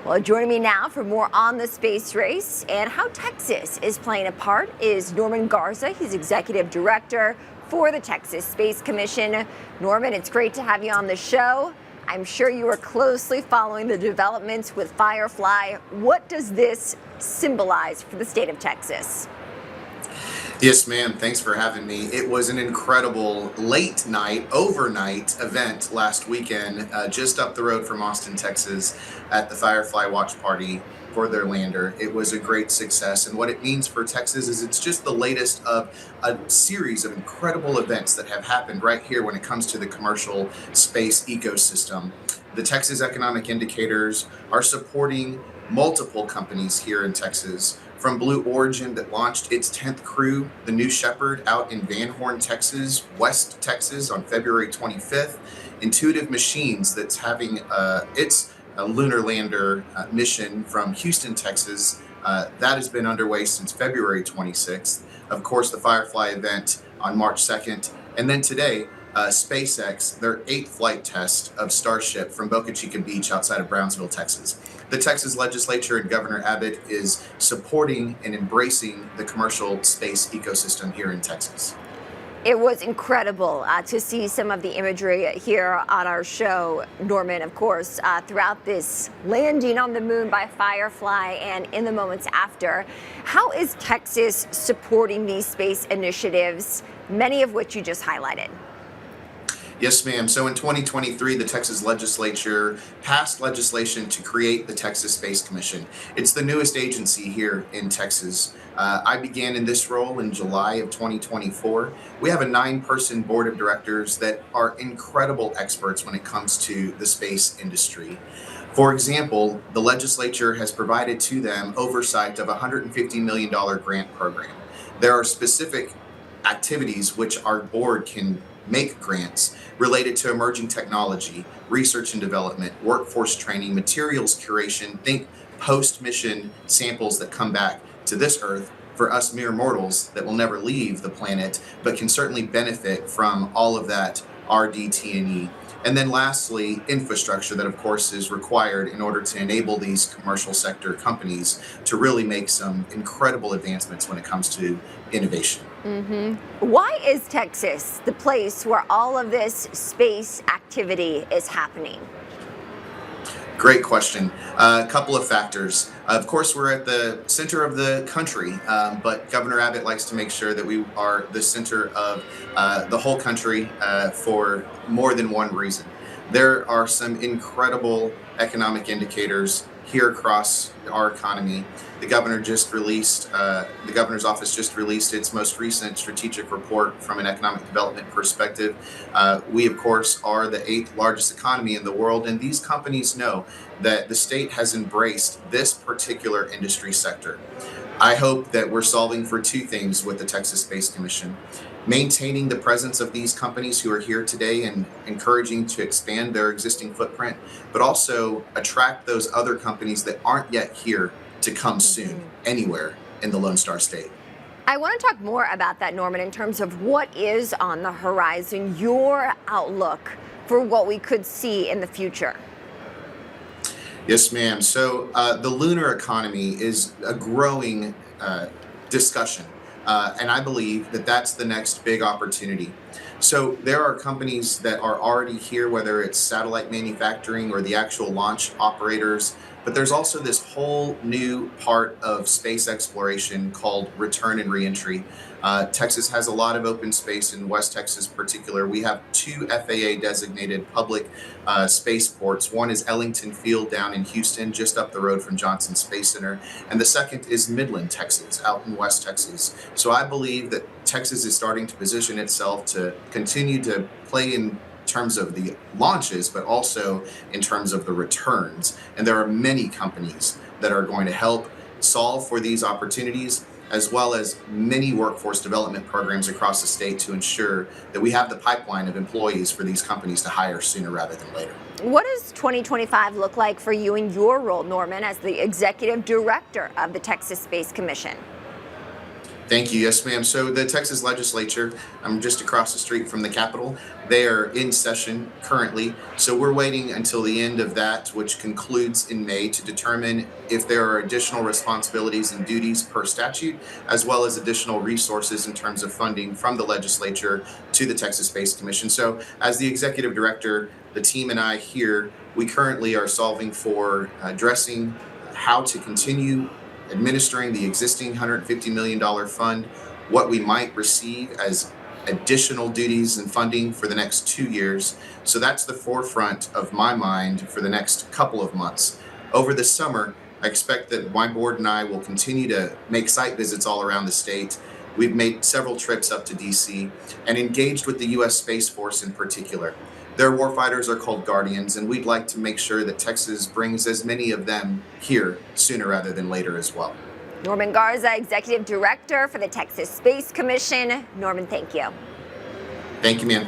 Well, joining me now for more on the space race and how Texas is playing a part is Norman Garza. He's Executive Director for the Texas Space Commission. Norman, it's great to have you on the show. I'm sure you are closely following the developments with Firefly. What does this symbolize for the state of Texas? Yes, ma'am. Thanks for having me. It was an incredible late night, overnight event last weekend, just up the road from Austin, Texas, at the Firefly Watch Party for their lander. It was a great success. And what it means for Texas is it's just the latest of a series of incredible events that have happened right here when it comes to the commercial space ecosystem. The Texas economic indicators are supporting multiple companies here in Texas, from Blue Origin that launched its 10th crew, the New Shepard, out in Van Horn, Texas, West Texas on February 25th. Intuitive Machines that's having its lunar lander mission from Houston, Texas. That has been underway since February 26th. Of course, the Firefly event on March 2nd. And then today, SpaceX, their 8th flight test of Starship from Boca Chica Beach outside of Brownsville, Texas. The Texas legislature and Governor Abbott is supporting and embracing the commercial space ecosystem here in Texas. It was incredible to see some of the imagery here on our show, Norman, of course, throughout this landing on the moon by Firefly and in the moments after. How is Texas supporting these space initiatives, many of which you just highlighted? Yes, ma'am. So in 2023, the Texas legislature passed legislation to create the Texas Space Commission. It's the newest agency here in Texas. I began in this role in July of 2024. We have a 9-person board of directors that are incredible experts when it comes to the space industry. For example, the legislature has provided to them oversight of a $150 million grant program. There are specific activities which our board can make grants related to emerging technology, research and development, workforce training, materials curation. Think post-mission samples that come back to this earth for us mere mortals that will never leave the planet, but can certainly benefit from all of that RDT&E. And then lastly, infrastructure that of course is required in order to enable these commercial sector companies to really make some incredible advancements when it comes to innovation. Why is Texas the place where all of this space activity is happening? Great question. A couple of factors. Of course, we're at the center of the country, but Governor Abbott likes to make sure that we are the center of the whole country for more than one reason. There are some incredible economic indicators here across our economy. The governor's office just released its most recent strategic report from an economic development perspective. We, of course, are the 8th largest economy in the world, and these companies know that the state has embraced this particular industry sector. I hope that we're solving for two things with the Texas Space Commission: maintaining the presence of these companies who are here today and encouraging to expand their existing footprint, but also attract those other companies that aren't yet here to come soon anywhere in the Lone Star State. I want to talk more about that, Norman, in terms of what is on the horizon, your outlook for what we could see in the future. Yes, ma'am. So the lunar economy is a growing discussion. And I believe that that's the next big opportunity. So there are companies that are already here, whether it's satellite manufacturing or the actual launch operators, but there's also this whole new part of space exploration called return and reentry. Texas has a lot of open space in West Texas in particular. We have 2 FAA designated public spaceports. One is Ellington Field down in Houston, just up the road from Johnson Space Center. And the second is Midland, Texas, out in West Texas. So I believe that Texas is starting to position itself to continue to play in terms of the launches, but also in terms of the returns. And there are many companies that are going to help solve for these opportunities, as well as many workforce development programs across the state to ensure that we have the pipeline of employees for these companies to hire sooner rather than later. What does 2025 look like for you in your role, Norman, as the Executive Director of the Texas Space Commission? Thank you. Yes, ma'am. So the Texas legislature, I'm just across the street from the Capitol. They are in session currently. So we're waiting until the end of that, which concludes in May, to determine if there are additional responsibilities and duties per statute, as well as additional resources in terms of funding from the legislature to the Texas Space Commission. So as the executive director, the team and I here, we currently are solving for addressing how to continue administering the existing $150 million fund, what we might receive as additional duties and funding for the next 2 years. So that's the forefront of my mind for the next couple of months. Over the summer, I expect that my board and I will continue to make site visits all around the state. We've made several trips up to DC and engaged with the U.S. Space Force in particular. Their warfighters are called Guardians, and we'd like to make sure that Texas brings as many of them here sooner rather than later as well. Norman Garza, Executive Director for the Texas Space Commission. Norman, thank you. Thank you, ma'am.